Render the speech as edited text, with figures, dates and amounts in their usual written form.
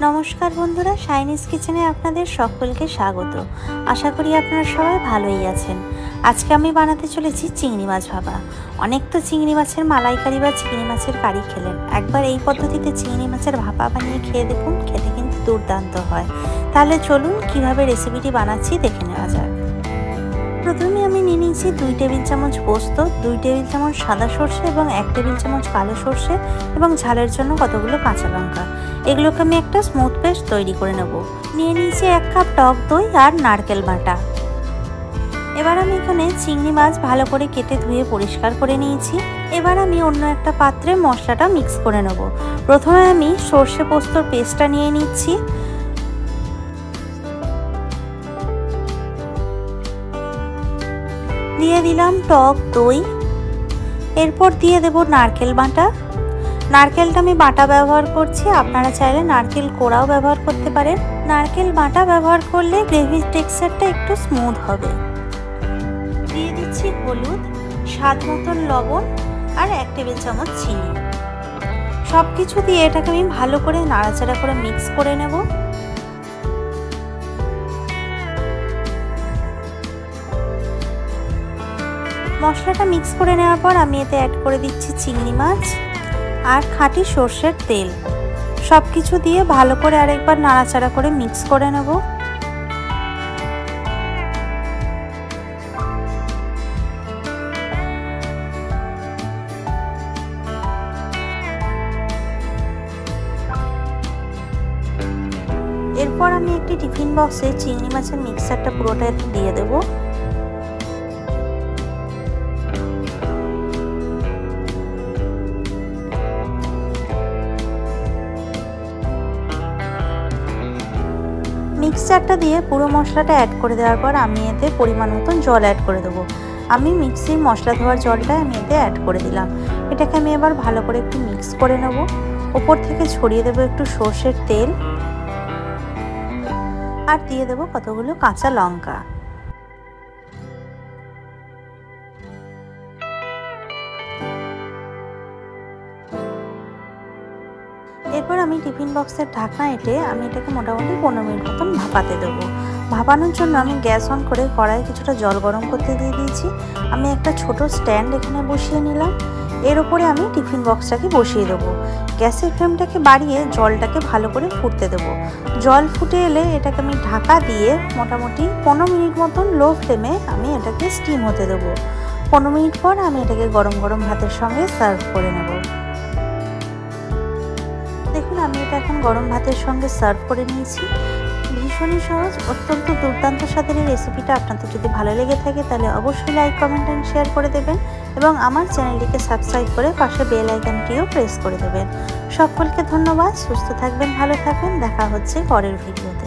নমস্কার বন্ধুরা, শাইনিজ কিচেনে আপনাদের সকলকে স্বাগত। আশা করি আপনারা সবাই ভালোই আছেন। আজকে আমি বানাতে চলেছি চিংড়ি মাছ ভাপা। অনেক তো চিংড়ি মাছের মালাইকারি বা চিংড়ি মাছের কারি খেলেন, একবার এই পদ্ধতিতে চিংড়ি মাছের ভাপা বানিয়ে খেয়ে দেখুন, খেতে কিন্তু দুর্দান্ত হয়। তাহলে চলুন কিভাবে রেসিপিটি বানাচ্ছি দেখে নেওয়া যাক। প্রথমে আমি নিয়ে নিয়েছি 2 টেবিল চামচ পোস্ত, 2 টেবিল চামচ সাদা সর্ষে এবং 1 টেবিল চামচ কালো সর্ষে এবং ঝালের জন্য কতগুলো কাঁচা লঙ্কা। এগুলোকে আমি একটা স্মুথ পেস্ট তৈরি করে নেব। নিয়ে নিয়েছি 1 কাপ টক দই আর নারকেল বাটা। এবার আমি এখানে চিংড়ি মাছ ভালো করে কেটে ধুয়ে পরিষ্কার করে নিয়েছি। এবার আমি অন্য একটা পাত্রে মশলাটা মিক্স করে নেব। প্রথমে আমি সর্ষে পোস্তর পেস্টটা নিয়ে নিচ্ছি। দিয়ে দিলাম টক দই, এরপর দিয়ে দেব নারকেল বাটা। নারকেলটা আমি বাটা ব্যবহার করছি, আপনারা চাইলে নারকেল কোড়াও ব্যবহার করতে পারেন। নারকেল বাটা ব্যবহার করলে গ্রেভির টেক্সচারটা একটু স্মুথ হবে। দিয়ে দিচ্ছি হলুদ, স্বাদ মতন লবণ আর 1 টেবিল চামচ চিনি। সব কিছু দিয়ে এটাকে আমি ভালো করে নাড়াচাড়া করে মিক্স করে নেব। মশলাটা মিক্স করে নেওয়ার পর আমি এতে অ্যাড করে দিচ্ছি চিংড়ি মাছ আর খাঁটি সর্ষের তেল। সব কিছু দিয়ে ভালো করে আরেকবার নাড়াচাড়া করে মিক্স করে নেব। এরপর আমি একটি টিফিন বক্সে চিংড়ি মাছের মিক্সচারটা পুরোটা দিয়ে দেবো। মিক্সচারটা দিয়ে পুরো মশলাটা অ্যাড করে দেওয়ার পর আমি এতে পরিমাণ মতন জল অ্যাড করে দেবো। আমি মিক্সির মশলা ধোয়ার জলটা আমি এতে অ্যাড করে দিলাম। এটাকে আমি এবার ভালো করে একটু মিক্স করে নেব। ওপর থেকে ছড়িয়ে দেবো একটু সর্ষের তেল আর দিয়ে দেবো কতগুলো কাঁচা লঙ্কা। এরপর আমি টিফিন বক্সের ঢাকনা এঁটে আমি এটাকে মোটামুটি 15 মিনিট মতন ভাপাতে দেবো। ভাপানোর জন্য আমি গ্যাস অন করে কড়াইয়ে কিছুটা জল গরম করতে দিয়ে দিয়েছি। আমি একটা ছোট স্ট্যান্ড এখানে বসিয়ে নিলাম। এর উপরে আমি টিফিন বক্সটাকে বসিয়ে দেবো। গ্যাসের ফ্লেমটাকে বাড়িয়ে জলটাকে ভালো করে ফুটতে দেবো। জল ফুটে এলে এটাকে আমি ঢাকা দিয়ে মোটামুটি 15 মিনিট মতন লো ফ্লেমে আমি এটাকে স্টিম হতে দেবো। 15 মিনিট পর আমি এটাকে গরম গরম ভাতের সঙ্গে সার্ভ করে নেব। দেখুন আমি এটা এখন গরম ভাতের সঙ্গে সার্ভ করে নিয়েছি। ভীষণই সহজ, অত্যন্ত দুর্দান্ত স্বাদের এই রেসিপিটা আপনাদের যদি ভালো লেগে থাকে তাহলে অবশ্যই লাইক, কমেন্ট এন্ড শেয়ার করে দেবেন এবং আমার চ্যানেলটিকে সাবস্ক্রাইব করে পাশে বেল আইকনটিও প্রেস করে দেবেন। সকলকে ধন্যবাদ। সুস্থ থাকবেন, ভালো থাকবেন। দেখা হচ্ছে পরের ভিডিওতে।